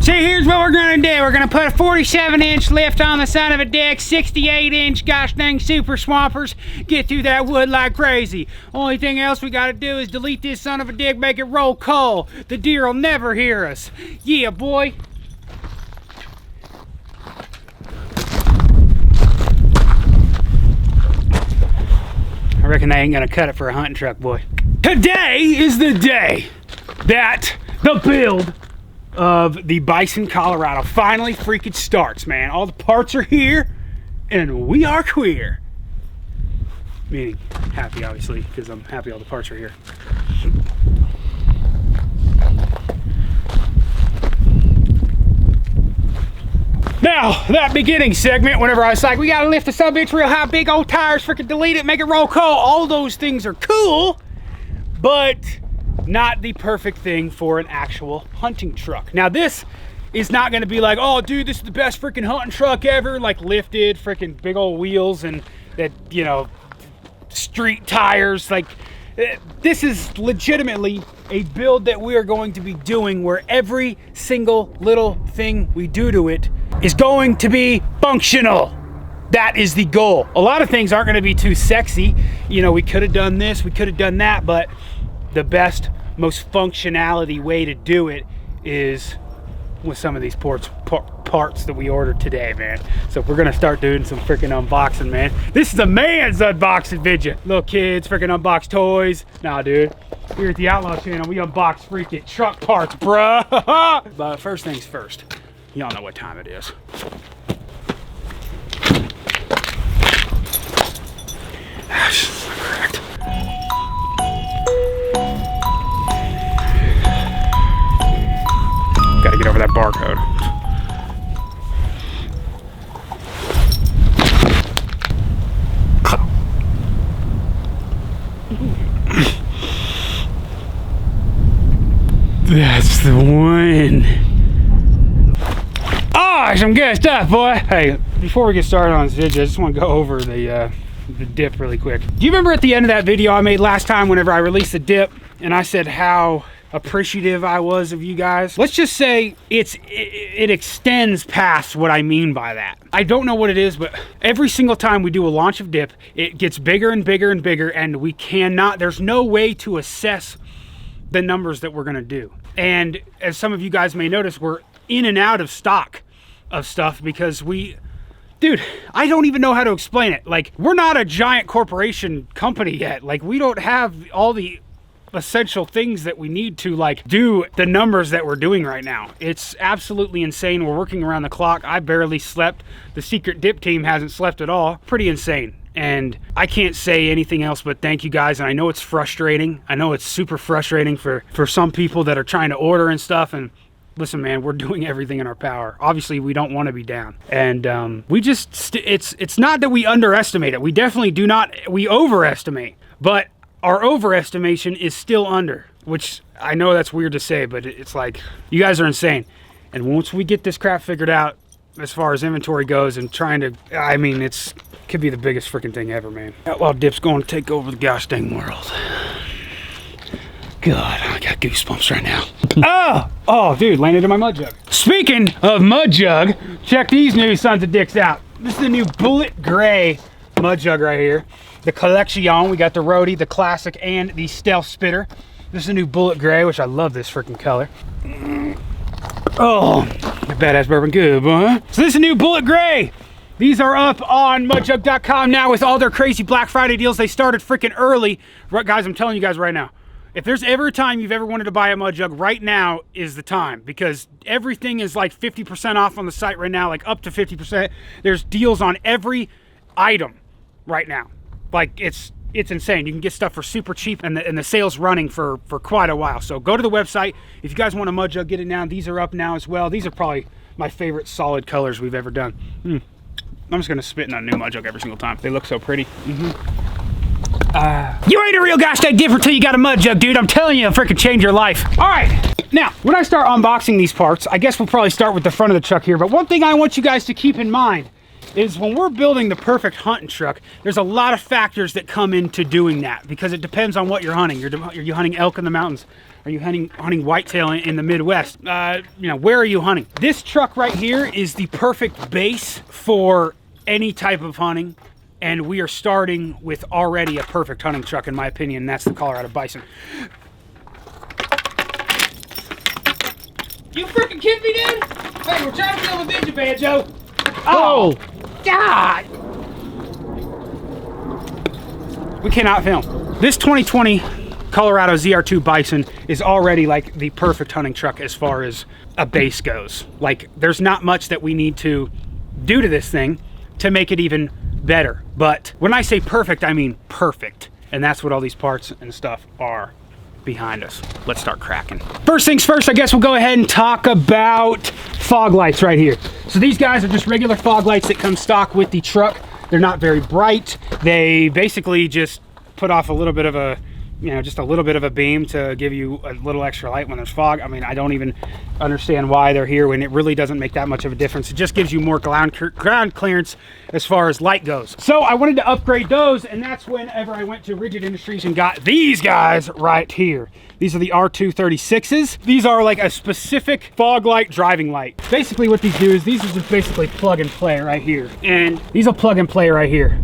So here's what we're gonna do. We're gonna put a 47-inch lift on the side of a deck, 68-inch gosh dang super swampers, get through that wood like crazy. Only thing else we gotta do is delete this son of a dig, make it roll coal. The deer will never hear us. Yeah, boy. I reckon they ain't gonna cut it for a hunting truck, boy. Today is the day that the build of the Bison Colorado finally freaking starts, man. All the parts are here and we are queer. Meaning happy, obviously, because I'm happy all the parts are here. Now, that beginning segment, whenever I was like, we gotta lift the subbitch real high, big old tires, freaking delete it, make it roll coal, all those things are cool, but not the perfect thing for an actual hunting truck. Now, this is not gonna be like, oh, dude, this is the best freaking hunting truck ever, like lifted, freaking big old wheels and that, you know, street tires. Like, this is legitimately a build that we are going to be doing where every single little thing we do to it is going to be functional. That is the goal. A lot of things aren't going to be too sexy. You know, we could have done this, we could have done that, but the best, most functionality way to do it is with some of these parts that we ordered today, man. So we're gonna start doing some freaking unboxing, man. This is a man's unboxing video. Little kids freaking unbox toys. Nah, dude. Here at the Outlaw channel, we unbox freaking truck parts, bruh. But first things first, y'all know what time it is. Correct. Gotta get over that barcode. That's the one. Oh, some good stuff, boy. Hey, before we get started on this video, I just want to go over the dip really quick. Do you remember at the end of that video I made last time whenever I released the dip and I said how appreciative I was of you guys? Let's just say it extends past what I mean by that. I don't know what it is, but every single time we do a launch of dip, it gets bigger and bigger and bigger, and we cannot, there's no way to assess the numbers that we're gonna do. And as some of you guys may notice, we're in and out of stock of stuff because dude, I don't even know how to explain it. Like, we're not a giant corporation company yet. Like, we don't have all the essential things that we need to like do the numbers that we're doing right now. It's absolutely insane. We're working around the clock. I barely slept. The secret dip team hasn't slept at all. Pretty insane. And I can't say anything else but thank you guys. And I know it's frustrating. I know it's super frustrating for some people that are trying to order and stuff. And listen, man, we're doing everything in our power. Obviously, we don't want to be down. And we just, it's not that we underestimate it. We definitely do not, we overestimate. But our overestimation is still under, which I know that's weird to say, but it's like, you guys are insane. And once we get this crap figured out, as far as inventory goes and trying to, I mean, could be the biggest freaking thing ever, man. Outlaw Dip's going to take over the gosh dang world. God, I got goosebumps right now. Oh, dude, landed in my mud jug. Speaking of mud jug, check these new sons of dicks out. This is the new Bullet Gray mud jug right here. The collection, we got the Roadie, the Classic, and the Stealth Spitter. This is a new Bullet Gray, which I love this freaking color. Oh, badass bourbon, good, boy. So this is a new Bullet Gray. These are up on mudjug.com now with all their crazy Black Friday deals. They started freaking early. Guys, I'm telling you guys right now, if there's ever a time you've ever wanted to buy a mud jug, right now is the time, because everything is like 50% off on the site right now, like up to 50%. There's deals on every item right now. Like, it's insane. You can get stuff for super cheap, and the sale's running for quite a while. So go to the website. If you guys want a mud jug, get it now. These are up now as well. These are probably my favorite solid colors we've ever done. I'm just gonna spit in a new mud jug every single time. They look so pretty. You ain't a real gosh dang dipper till you got a mud jug, dude. I'm telling you, it'll freaking change your life. All right, now, when I start unboxing these parts, I guess we'll probably start with the front of the truck here, but one thing I want you guys to keep in mind is when we're building the perfect hunting truck, there's a lot of factors that come into doing that because it depends on what you're hunting. Are you hunting elk in the mountains? Are you hunting whitetail in the Midwest? You know, where are you hunting? This truck right here is the perfect base for any type of hunting. And we are starting with already a perfect hunting truck, in my opinion, and that's the Colorado Bison. You freaking kidding me, dude? Hey, we're trying to film a video, Banjo. Oh, God. We cannot film. This 2020 Colorado ZR2 Bison is already like the perfect hunting truck as far as a base goes. Like, there's not much that we need to do to this thing to make it even better. But when I say perfect, I mean perfect. And that's what all these parts and stuff are behind us. Let's start cracking. First things first, I guess we'll go ahead and talk about fog lights right here. So these guys are just regular fog lights that come stock with the truck. They're not very bright. They basically just put off a little bit of a, you know, just a little bit of a beam to give you a little extra light when there's fog. I mean, I don't even understand why they're here when it really doesn't make that much of a difference. It just gives you more ground clearance as far as light goes. So I wanted to upgrade those, and that's whenever I went to Rigid Industries and got these guys right here. These are the R236s. These are like a specific fog light driving light. Basically what these do is these are just basically plug and play right here. And these will plug and play right here.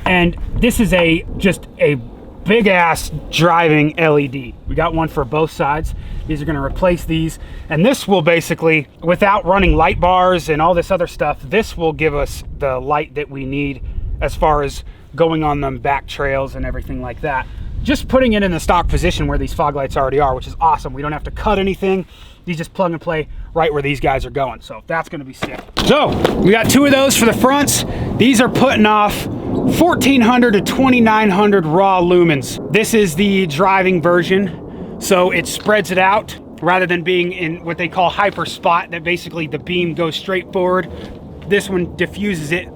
And this is just a big ass driving LED. We got one for both sides. These are going to replace these, and this will basically, without running light bars and all this other stuff, this will give us the light that we need as far as going on them back trails and everything like that. Just putting it in the stock position where these fog lights already are, which is awesome. We don't have to cut anything. These just plug and play right where these guys are going. So that's going to be sick. So we got two of those for the fronts. These are putting off 1400 to 2900 raw lumens. This is the driving version, so it spreads it out rather than being in what they call hyper spot, that basically the beam goes straight forward. This one diffuses it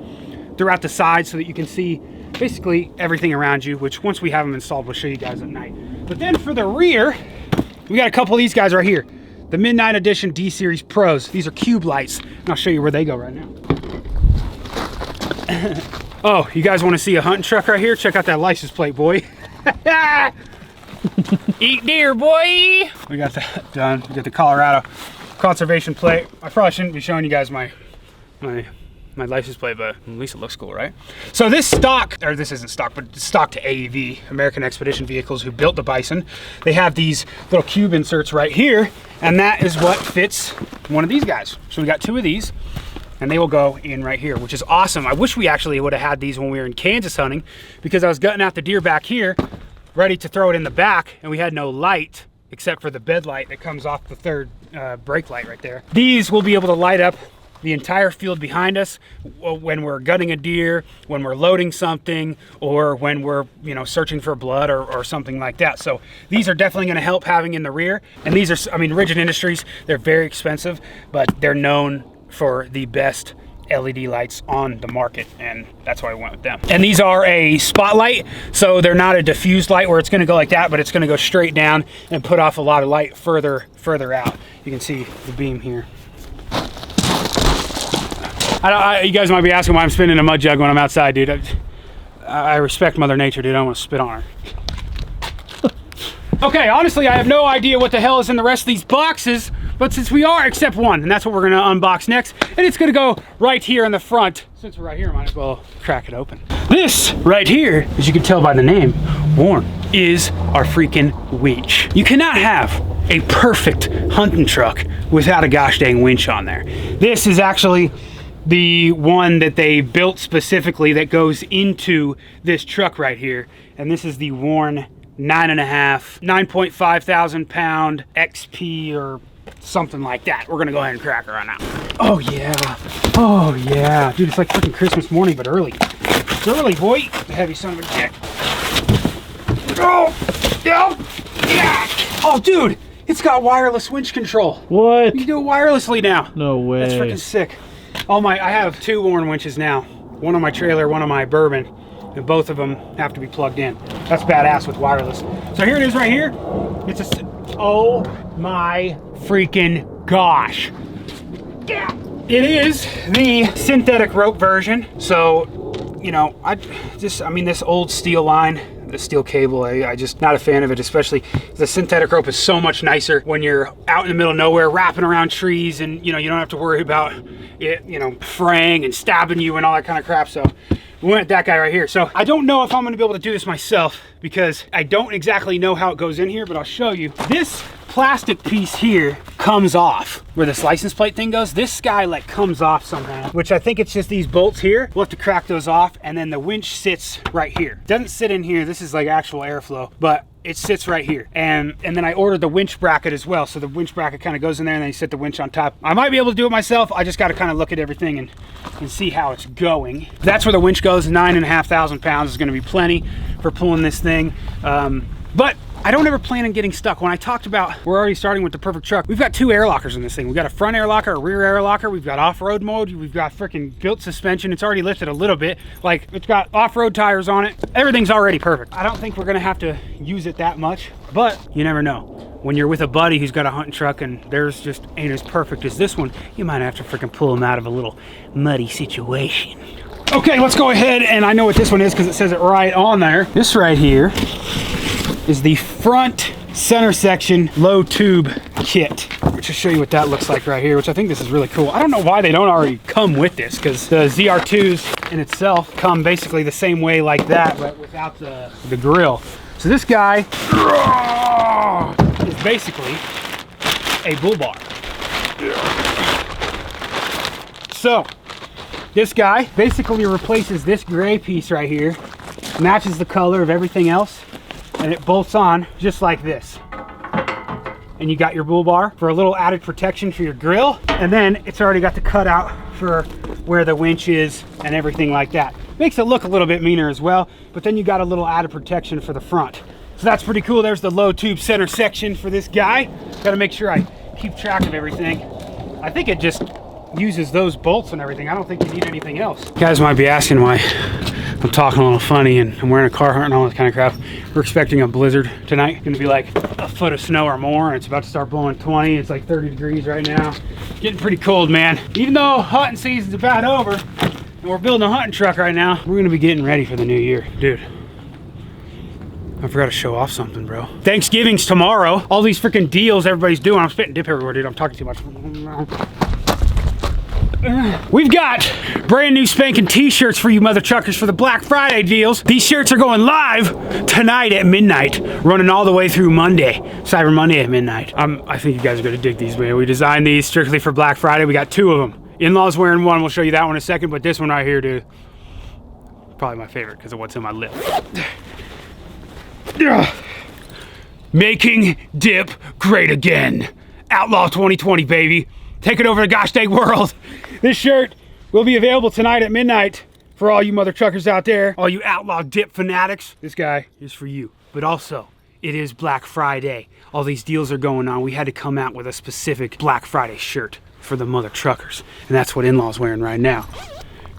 throughout the sides so that you can see basically everything around you, which once we have them installed, we'll show you guys at night. But then for the rear, we got a couple of these guys right here. The Midnight Edition D-Series Pros. These are cube lights, and I'll show you where they go right now. Oh, you guys want to see a hunting truck right here? Check out that license plate, boy. Eat deer, boy. We got that done. We got the Colorado conservation plate. I probably shouldn't be showing you guys my license plate, but at least it looks cool, right? So this stock, or this isn't stock, but it's stock to AEV, American Expedition Vehicles, who built the Bison. They have these little cube inserts right here, and that is what fits one of these guys. So we got two of these, and they will go in right here, which is awesome. I wish we actually would have had these when we were in Kansas hunting, because I was gutting out the deer back here, ready to throw it in the back, and we had no light except for the bed light that comes off the third brake light right there. These will be able to light up the entire field behind us when we're gutting a deer, when we're loading something, or when we're, you know, searching for blood or something like that. So these are definitely going to help having in the rear. And these are, I mean, Rigid Industries, they're very expensive, but they're known for the best LED lights on the market, and that's why I went with them. And these are a spotlight, so they're not a diffused light where it's going to go like that, but it's going to go straight down and put off a lot of light further out. You can see the beam here. You guys might be asking why I'm spinning a mud jug when I'm outside, dude. I respect Mother Nature, dude. I don't want to spit on her. Okay, honestly, I have no idea what the hell is in the rest of these boxes, but since we are, except one, and that's what we're going to unbox next, and it's going to go right here in the front. Since we're right here, I might as well crack it open. This right here, as you can tell by the name, Warren, is our freaking winch. You cannot have a perfect hunting truck without a gosh dang winch on there. This is actually the one that they built specifically that goes into this truck right here, and this is the Warren 9.5 thousand pound XP or something like that. We're gonna go ahead and crack her right now. Oh yeah, dude, it's like freaking Christmas morning, but early. It's early, boy. The heavy son of a dick. Oh yeah. Oh, dude, it's got wireless winch control. What? You can do it wirelessly now. No way. That's freaking sick. Oh my, I have two Warren winches now. One on my trailer, one on my Bourbon, and both of them have to be plugged in. That's badass with wireless. So here it is right here. It's a, oh my freaking gosh. Yeah. It is the synthetic rope version. So, you know, I mean, this old steel line, the steel cable, I just not a fan of it, especially the synthetic rope is so much nicer when you're out in the middle of nowhere wrapping around trees, and you know, you don't have to worry about it, you know, fraying and stabbing you and all that kind of crap. So we went with that guy right here. So I don't know if I'm going to be able to do this myself because I don't exactly know how it goes in here, but I'll show you. This plastic piece here comes off where this license plate thing goes. This guy like comes off somehow, which I think it's just these bolts here. We'll have to crack those off, and then the winch sits right here. It doesn't sit in here. This is like actual airflow, but it sits right here. And then I ordered the winch bracket as well. So the winch bracket kind of goes in there, and then you sit the winch on top. I might be able to do it myself. I just got to kind of look at everything and see how it's going. That's where the winch goes. 9,500 pounds is going to be plenty for pulling this thing. But I don't ever plan on getting stuck. When I talked about we're already starting with the perfect truck, we've got 2 air lockers in this thing. We've got a front air locker, a rear air locker. We've got off-road mode. We've got freaking built suspension. It's already lifted a little bit. Like, it's got off-road tires on it. Everything's already perfect. I don't think we're gonna have to use it that much, but you never know. When you're with a buddy who's got a hunting truck and theirs just ain't as perfect as this one, you might have to freaking pull them out of a little muddy situation. Okay, let's go ahead, and I know what this one is because it says it right on there. This right here is the front center section low tube kit, which will show you what that looks like right here, which I think this is really cool. I don't know why they don't already come with this, because the ZR2s in itself come basically the same way like that, but without the grill. So this guy is basically a bull bar. So this guy basically replaces this gray piece right here, matches the color of everything else, and it bolts on just like this. And you got your bull bar for a little added protection for your grill, and then it's already got the cutout for where the winch is and everything like that. Makes it look a little bit meaner as well, but then you got a little added protection for the front. So that's pretty cool. There's the low tube center section for this guy. Got to make sure I keep track of everything. I think it just uses those bolts and everything. I don't think you need anything else. You guys might be asking why I'm talking a little funny and I'm wearing a Carhartt and all that kind of crap. We're expecting a blizzard tonight. It's gonna be like a foot of snow or more, and it's about to start blowing 20. It's like 30 degrees right now. Getting pretty cold, man. Even though hunting season's about over and we're building a hunting truck right now, we're gonna be getting ready for the new year. Dude, I forgot to show off something, bro. Thanksgiving's tomorrow. All these freaking deals everybody's doing. I'm spitting dip everywhere, dude. I'm talking too much. We've got brand new spanking t-shirts for you mother truckers for the Black Friday deals. These shirts are going live tonight at midnight, running all the way through Monday, Cyber Monday at midnight. I think you guys are gonna dig these, man. We designed these strictly for Black Friday. We got 2 of them. In-law's wearing one. We'll show you that one in a second, but this one right here, dude, probably my favorite because of what's in my lip. Making dip great again. Outlaw 2020, baby. Take it over the gosh dang world. This shirt will be available tonight at midnight for all you mother truckers out there, all you outlaw dip fanatics. This guy is for you. But also, it is Black Friday. All these deals are going on. We had to come out with a specific Black Friday shirt for the mother truckers. And that's what In-Law's wearing right now.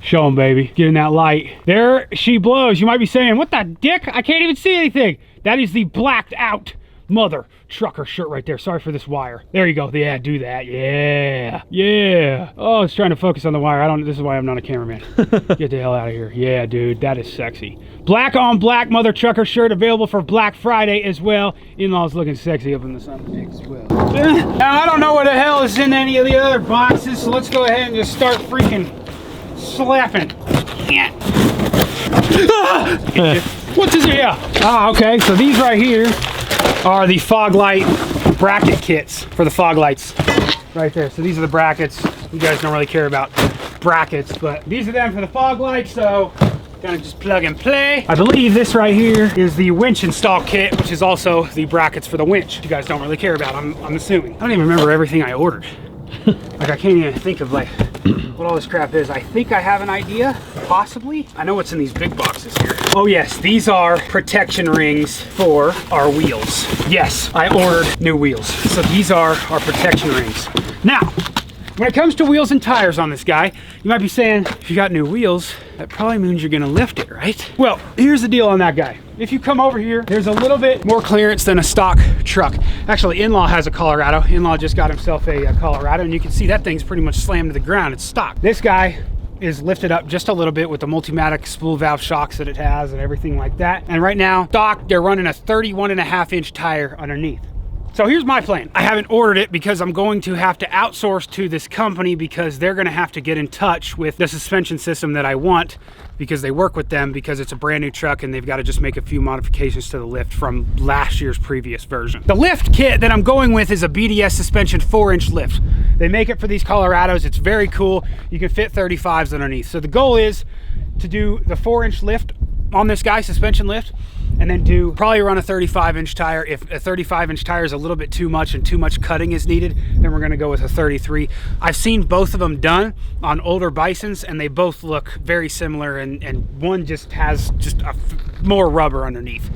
Show them, baby. Get in that light. There she blows. You might be saying, what the dick? I can't even see anything. That is the blacked out mother trucker shirt right there. Sorry for this wire. There you go. Yeah, do that. Yeah. Yeah. Oh, it's trying to focus on the wire. This is why I'm not a cameraman. Get the hell out of here. Yeah, dude. That is sexy. Black on black mother trucker shirt available for Black Friday as well. In-Law's looking sexy up in the sun as well. Now, I don't know what the hell is in any of the other boxes, so let's go ahead and just start freaking slapping. Yeah. What's this here? Okay. So these right here are the fog light bracket kits for the fog lights right there. So these are the brackets. You guys don't really care about brackets, but these are them for the fog lights, so kind of just plug and play. I believe this right here is the winch install kit, which is also the brackets for the winch. You guys don't really care about, I'm assuming. I don't even remember everything I ordered. Like, I can't even think of like what all this crap is. I think I have an idea, possibly. I know what's in these big boxes here. Oh yes, these are protection rings for our wheels. Yes, I ordered new wheels. So these are our protection rings. Now, When it comes to wheels and tires on this guy, you might be saying, if you got new wheels, that probably means you're gonna lift it, right? Well, here's the deal on that guy. If you come over here, there's a little bit more clearance than a stock truck. Actually, In-Law has a Colorado. In-Law just got himself a Colorado, and you can see that thing's pretty much slammed to the ground. It's stock. This guy is lifted up just a little bit with the Multimatic spool valve shocks that it has and everything like that. And right now, stock, they're running a 31.5-inch tire underneath. So here's my plan. I haven't ordered it because I'm going to have to outsource to this company because they're gonna have to get in touch with the suspension system that I want because they work with them because it's a brand new truck and they've got to just make a few modifications to the lift from last year's previous version. The lift kit that I'm going with is a BDS suspension 4-inch lift. They make it for these Colorados. It's very cool. You can fit 35s underneath. So the goal is to do the 4-inch lift on this guy, suspension lift, and then probably run a 35-inch tire. If a 35-inch tire is a little bit too much and too much cutting is needed, then we're gonna go with a 33. I've seen both of them done on older Bisons and they both look very similar, and one just has more rubber underneath,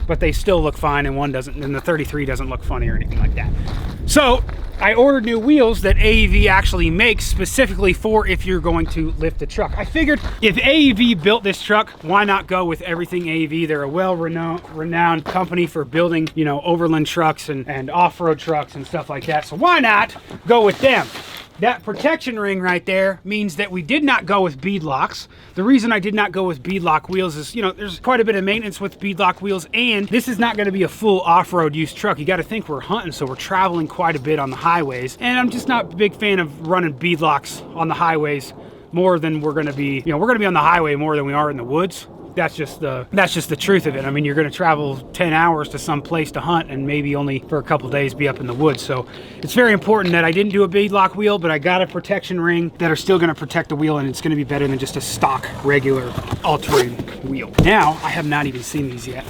but they still look fine, and one doesn't, and the 33 doesn't look funny or anything like that. So I ordered new wheels that AEV actually makes specifically for if you're going to lift the truck. I figured if AEV built this truck, why not go with everything AEV? They're a well-renowned company for building, you know, overland trucks and off-road trucks and stuff like that. So why not go with them? That protection ring right there means that we did not go with beadlocks. The reason I did not go with beadlock wheels is, you know, there's quite a bit of maintenance with beadlock wheels, and this is not going to be a full off-road use truck. You got to think we're hunting, so we're traveling quite a bit on the highways, and I'm just not a big fan of running beadlocks on the highways more than we're going to be, you know, we're going to be on the highway more than we are in the woods. That's just the truth of it. I mean, you're going to travel 10 hours to some place to hunt and maybe only for a couple days be up in the woods. So it's very important that I didn't do a beadlock wheel, but I got a protection ring that are still going to protect the wheel, and it's going to be better than just a stock regular all-terrain wheel. Now, I have not even seen these yet.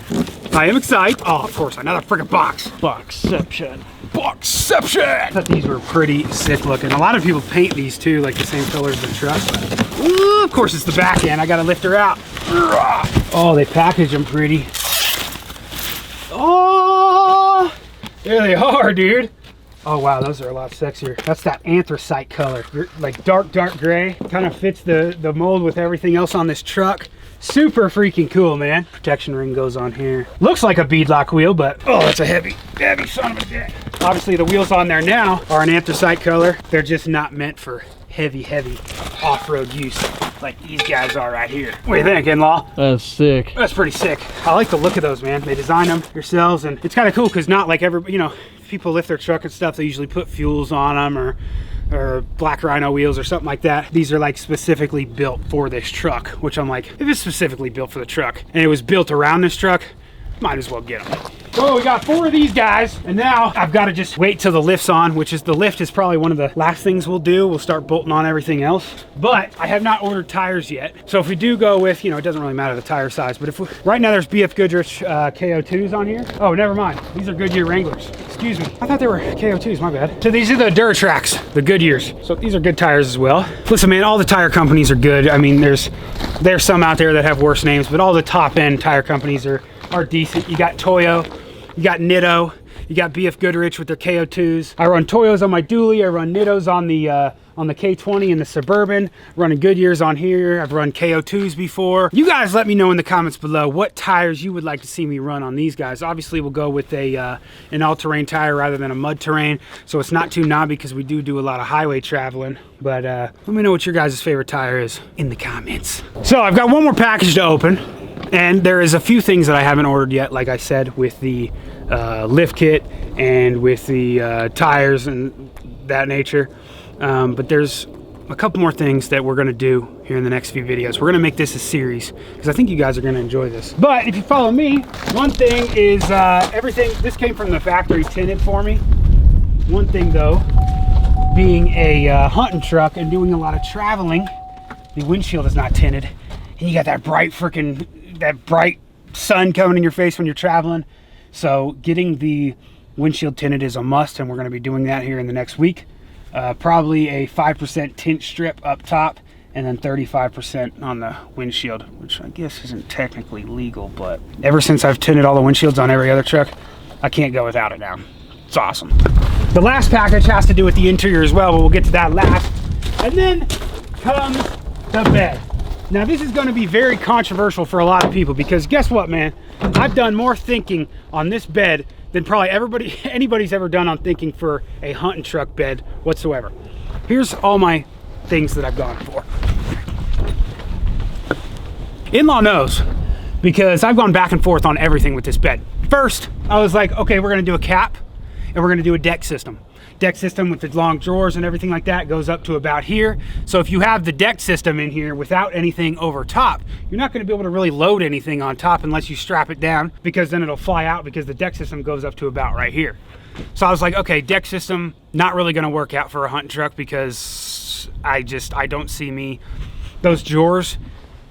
I am excited. Oh, of course, another freaking box. Boxception. Boxception! I thought these were pretty sick looking. A lot of people paint these too, like the same colors as the truck. Ooh, of course, it's the back end. I got to lift her out. Oh, they package them pretty. Oh, there they are, dude. Oh wow, those are a lot sexier. That's that anthracite color, like dark gray. Kind of fits the mold with everything else on this truck. Super freaking cool, man. Protection ring goes on here. Looks like a beadlock wheel, but oh, that's a heavy son of a bitch. Obviously, the wheels on there now are an anthracite color. They're just not meant for heavy off-road use like these guys are right here. What do you think, In-Law? That's sick. That's pretty sick. I like the look of those, man. They design them yourselves, and it's kind of cool because not like you know, if people lift their truck and stuff, they usually put fuels on them or black rhino wheels or something like that. These are like specifically built for this truck, which I'm like, if it's specifically built for the truck and it was built around this truck, might as well get them. So we got 4 of these guys, and now I've got to just wait till the lift's on, which is the lift is probably one of the last things we'll do. We'll start bolting on everything else, but I have not ordered tires yet. So if we do go with, you know, it doesn't really matter the tire size, but if right now there's BF Goodrich KO2s on here. Oh, never mind. These are Goodyear Wranglers. Excuse me. I thought they were KO2s, my bad. So these are the Duratrax, the Goodyears. So these are good tires as well. Listen, man, all the tire companies are good. I mean, there's some out there that have worse names, but all the top end tire companies are decent. You got Toyo, you got Nitto, you got BF Goodrich with their KO2s. I run Toyos on my dually, I run Nittos on the K20 and the Suburban, running Goodyears on here. I've run KO2s before. You guys let me know in the comments below what tires you would like to see me run on these guys. Obviously we'll go with an all-terrain tire rather than a mud terrain, so it's not too knobby because we do a lot of highway traveling. But let me know what your guys' favorite tire is in the comments. So I've got one more package to open, and there is a few things that I haven't ordered yet, like I said, with the lift kit and with the tires and that nature. But there's a couple more things that we're going to do here in the next few videos. We're going to make this a series because I think you guys are going to enjoy this. But if you follow me, one thing is everything, this came from the factory tinted for me. One thing though, being a hunting truck and doing a lot of traveling, the windshield is not tinted. And you got that bright sun coming in your face when you're traveling. So getting the windshield tinted is a must, and we're going to be doing that here in the next week. Probably a 5% tint strip up top and then 35% on the windshield, which I guess isn't technically legal, but ever since I've tinted all the windshields on every other truck, I can't go without it now. It's awesome. The last package has to do with the interior as well, but we'll get to that last. And then comes the bed. Now this is going to be very controversial for a lot of people, because guess what, man? I've done more thinking on this bed than probably anybody's ever done on thinking for a hunting truck bed whatsoever. Here's all my things that I've gone for. In-law knows, because I've gone back and forth on everything with this bed. First, I was like, okay, we're gonna do a cap and we're gonna do a deck system. Deck system with the long drawers and everything like that goes up to about here. So if you have the deck system in here without anything over top, you're not gonna be able to really load anything on top unless you strap it down, because then it'll fly out, because the deck system goes up to about right here. So I was like, okay, deck system, not really gonna work out for a hunting truck, because I don't see those drawers,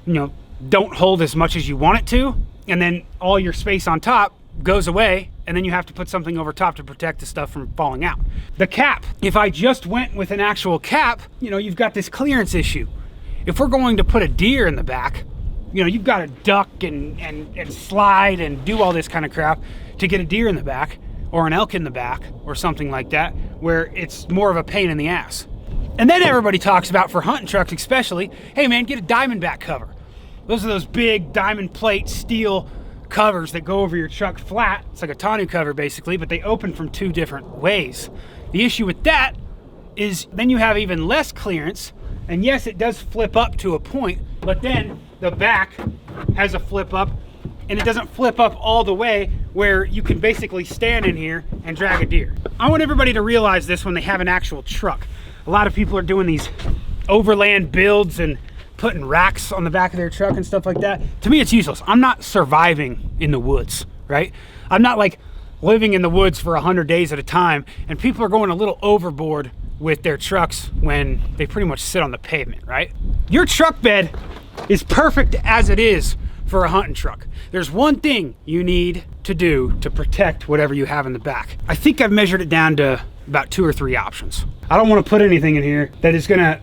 don't hold as much as you want it to, and then all your space on top goes away, and then you have to put something over top to protect the stuff from falling out. The cap, if I just went with an actual cap, you've got this clearance issue. If we're going to put a deer in the back, you've got to duck and slide and do all this kind of crap to get a deer in the back, or an elk in the back, or something like that, where it's more of a pain in the ass. And then everybody talks about, for hunting trucks especially, hey man, get a diamondback cover. Those are those big diamond plate steel covers that go over your truck flat. It's like a tonneau cover basically, but they open from two different ways. The issue with that is then you have even less clearance, and yes, it does flip up to a point, but then the back has a flip up, and it doesn't flip up all the way where you can basically stand in here and drag a deer. I want everybody to realize this when they have an actual truck. A lot of people are doing these overland builds and putting racks on the back of their truck and stuff like that. To me, it's useless. I'm not surviving in the woods, right? I'm not like living in the woods for 100 days at a time, and people are going a little overboard with their trucks when they pretty much sit on the pavement, right? Your truck bed is perfect as it is for a hunting truck. There's one thing you need to do to protect whatever you have in the back. I think I've measured it down to about 2 or 3 options. I don't want to put anything in here that is gonna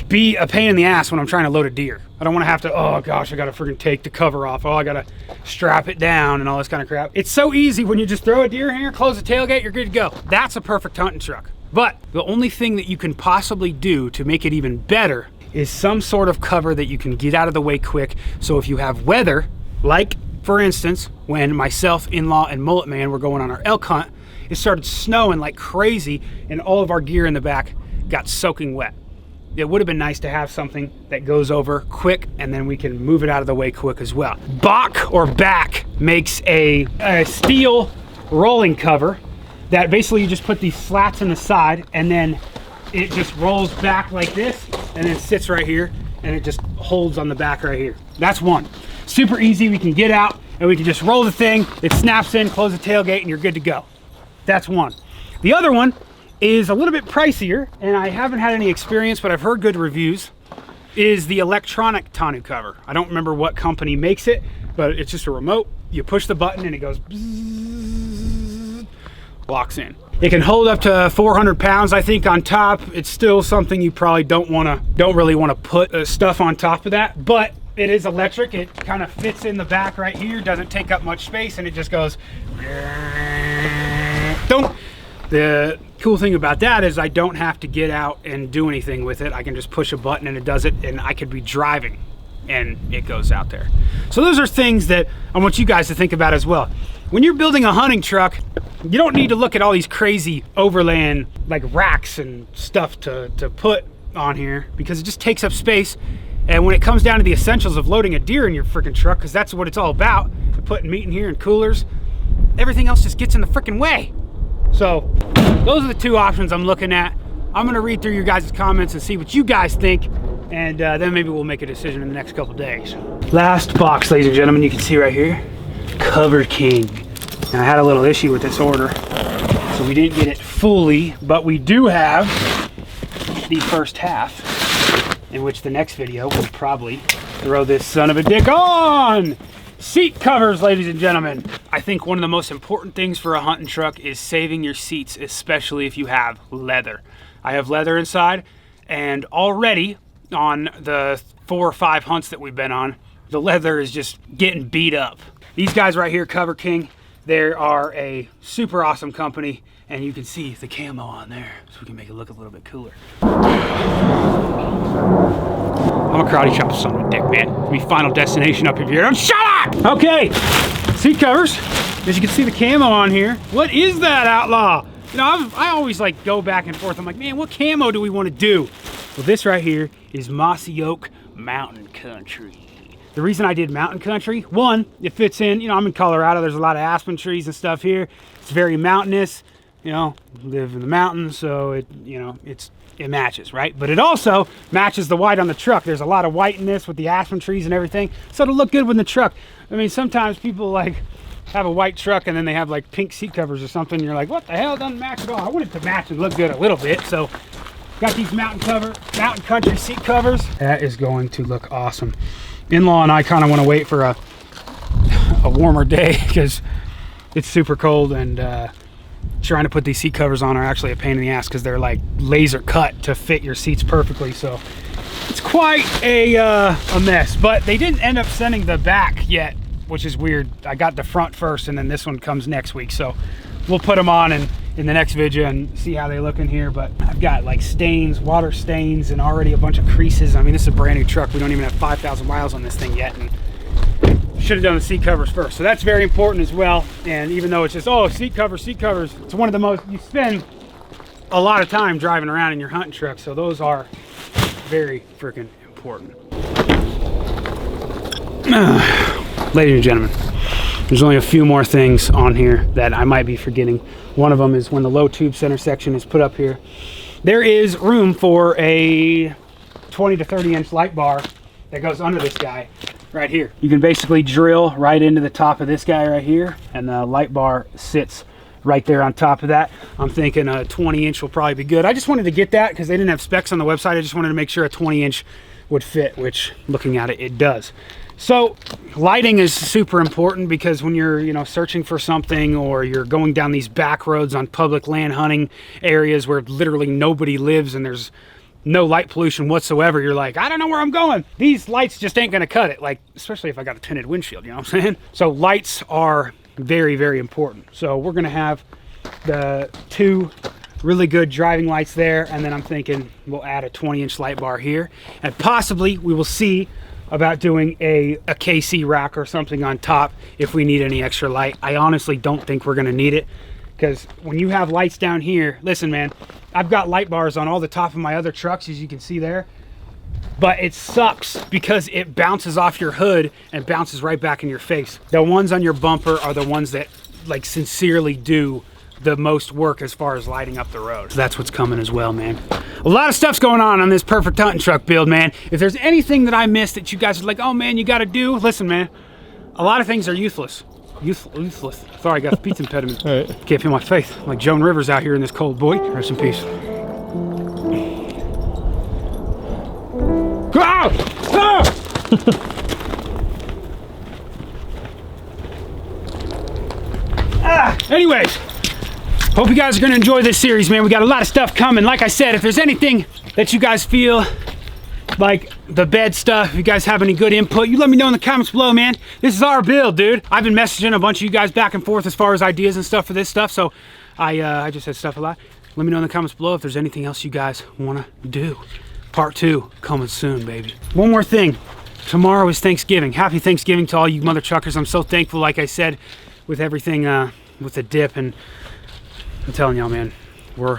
be a pain in the ass when I'm trying to load a deer. I don't want to have to, oh gosh, I gotta freaking take the cover off. Oh, I gotta strap it down and all this kind of crap. It's so easy when you just throw a deer in here, close the tailgate, you're good to go. That's a perfect hunting truck. But the only thing that you can possibly do to make it even better is some sort of cover that you can get out of the way quick. So if you have weather, like for instance, when myself, in-law, and Mullet Man were going on our elk hunt, it started snowing like crazy and all of our gear in the back got soaking wet. It would have been nice to have something that goes over quick, and then we can move it out of the way quick as well. Bach or Back makes a steel rolling cover that basically you just put these slats in the side, and then it just rolls back like this and then sits right here, and it just holds on the back right here. That's one. Super easy. We can get out and we can just roll the thing. It snaps in, close the tailgate, and you're good to go. That's one. The other one is a little bit pricier, and I haven't had any experience, but I've heard good reviews, is the electronic tonneau cover. I don't remember what company makes it, but it's just a remote. You push the button and it goes bzzz, locks in. It can hold up to 400 pounds, I think, on top. It's still something you probably don't really want to put stuff on top of that, but it is electric. It kind of fits in the back right here, doesn't take up much space, and it just goes. The cool thing about that is I don't have to get out and do anything with it. I can just push a button and it does it, and I could be driving and it goes out there. So those are things that I want you guys to think about as well. When you're building a hunting truck, you don't need to look at all these crazy overland racks and stuff to put on here, because it just takes up space. And when it comes down to the essentials of loading a deer in your freaking truck, because that's what it's all about, putting meat in here and coolers, everything else just gets in the freaking way. So those are the 2 options I'm looking at. I'm gonna read through your guys' comments and see what you guys think, and then maybe we'll make a decision in the next couple days. Last box, ladies and gentlemen, you can see right here, Cover King. Now I had a little issue with this order, so we didn't get it fully, but we do have the first half, in which the next video will probably throw this son of a dick on. Seat covers, ladies and gentlemen. I think one of the most important things for a hunting truck is saving your seats, especially if you have leather. I have leather inside, and already on the 4 or 5 hunts that we've been on, the leather is just getting beat up. These guys right here, Cover King, they are a super awesome company, And you can see the camo on there, so we can make it look a little bit cooler. I'm a karate chop son of a dick, man. It's my final destination up here. Don't shut up! Okay, seat covers. As you can see the camo on here. What is that, Outlaw? You know, I always like go back and forth. I'm like, man, what camo do we want to do? Well, this right here is Mossy Oak Mountain Country. The reason I did Mountain Country, one, it fits in, you know, I'm in Colorado. There's a lot of aspen trees and stuff here. It's very mountainous. You know, live in the mountains, so it, you know, it matches, right? But it also matches the white on the truck. There's a lot of white in this with the aspen trees and everything, so it'll look good with the truck. I mean, sometimes people like have a white truck and then they have like pink seat covers or something. And you're like, what the hell? It doesn't match at all. I want it to match and look good a little bit, so got these Mountain Country seat covers. That is going to look awesome. In-law and I kind of want to wait for a warmer day because it's super cold, and trying to put these seat covers on are actually a pain in the ass because they're like laser cut to fit your seats perfectly. So it's quite a mess, but they didn't end up sending the back yet, which is weird. I got the front first, and then this one comes next week. So we'll put them on in the next video and see how they look in here. But I've got like stains, water stains, and already a bunch of creases. I mean, this is a brand new truck. We don't even have 5,000 miles on this thing yet, and should have done the seat covers first. So that's very important as well. And even though it's just, oh, seat covers, it's one of the most, you spend a lot of time driving around in your hunting truck. So those are very freaking important. Ladies and gentlemen, there's only a few more things on here that I might be forgetting. One of them is when the low tube center section is put up here, there is room for a 20 to 30 inch light bar that goes under this guy right here. You can basically drill right into the top of this guy right here, and the light bar sits right there on top of that. I'm thinking a 20 inch will probably be good. I just wanted to get that because they didn't have specs on the website. I just wanted to make sure a 20 inch would fit, which looking at it, it does. So lighting is super important because when you're, you know, searching for something, or you're going down these back roads on public land hunting areas where literally nobody lives and there's no light pollution whatsoever, you're like, I don't know where I'm going. These lights just ain't gonna cut it. Like, especially if I got a tinted windshield, you know what I'm saying? So lights are very, very important. So we're gonna have the two really good driving lights there, and then I'm thinking we'll add a 20 inch light bar here, and possibly we will see about doing a KC rack or something on top if we need any extra light. I honestly don't think we're gonna need it, because when you have lights down here, listen man, I've got light bars on all the top of my other trucks, as you can see there, but it sucks because it bounces off your hood and bounces right back in your face. The ones on your bumper are the ones that like sincerely do the most work as far as lighting up the road. So that's what's coming as well, man. A lot of stuff's going on this perfect hunting truck build, man. If there's anything that I missed that you guys are like, oh man, you gotta do, listen man, a lot of things are useless. Useless. Sorry, I got a speech impediment. All right. Can't feel my face. Like Joan Rivers out here in this cold, boy. Rest in peace. Ah! Ah! Anyways, hope you guys are gonna enjoy this series, man. We got a lot of stuff coming. Like I said, if there's anything that you guys feel like the bed stuff, if you guys have any good input, you let me know in the comments below, man. This is our build, dude. I've been messaging a bunch of you guys back and forth as far as ideas and stuff for this stuff, so I just said stuff a lot. Let me know in the comments below if there's anything else you guys want to do. Part 2 coming soon, baby. One more thing. Tomorrow is Thanksgiving. Happy Thanksgiving to all you mother truckers. I'm so thankful, like I said, with everything, with the dip, and I'm telling y'all, man, we're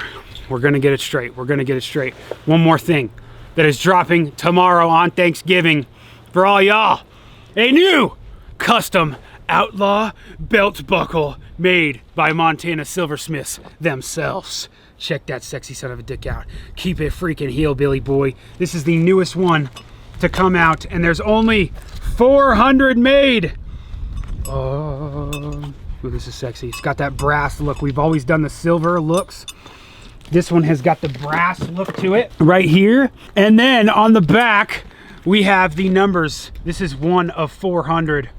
gonna get it straight. We're gonna get it straight. One more thing that is dropping tomorrow on Thanksgiving for all y'all. A new custom Outlaw belt buckle made by Montana silversmiths themselves. Check that sexy son of a dick out. Keep it freaking hillbilly, boy. This is the newest one to come out, and there's only 400 made. Oh, this is sexy. It's got that brass look. We've always done the silver looks. This one has got the brass look to it right here. And then on the back, we have the numbers. This is one of 400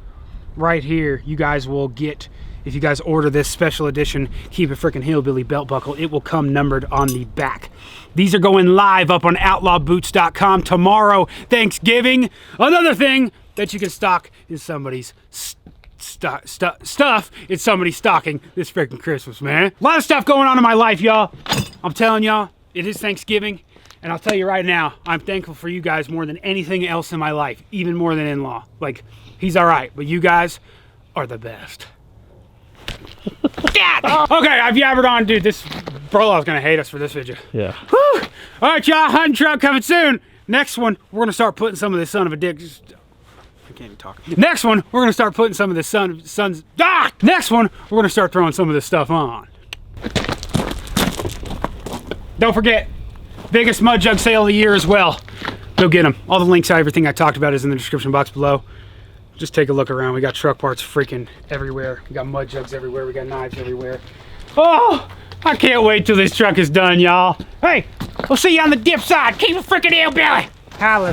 right here. You guys will get, if you guys order this special edition Keep It Frickin' Hillbilly belt buckle, it will come numbered on the back. These are going live up on outlawboots.com tomorrow, Thanksgiving. Another thing that you can stock is somebody's stuff is somebody stocking this freaking Christmas, man. A lot of stuff going on in my life, y'all. I'm telling y'all, it is Thanksgiving, and I'll tell you right now, I'm thankful for you guys more than anything else in my life, even more than in-law. Like, he's all right, but you guys are the best. Okay, I've yabbered on, dude. This Brolo's gonna hate us for this video. Yeah. Whew. All right, y'all, hunting truck coming soon. Next one, we're gonna start putting some of this son of a dick. I can't even talk. Next one, we're gonna start putting some of this Next one, we're gonna start throwing some of this stuff on. Don't forget, biggest mud jug sale of the year as well. Go get them. All the links to everything I talked about is in the description box below. Just take a look around. We got truck parts freaking everywhere. We got mud jugs everywhere. We got knives everywhere. Oh, I can't wait till this truck is done, y'all. Hey, we'll see you on the dip side. Keep a freaking hillbilly. Holla.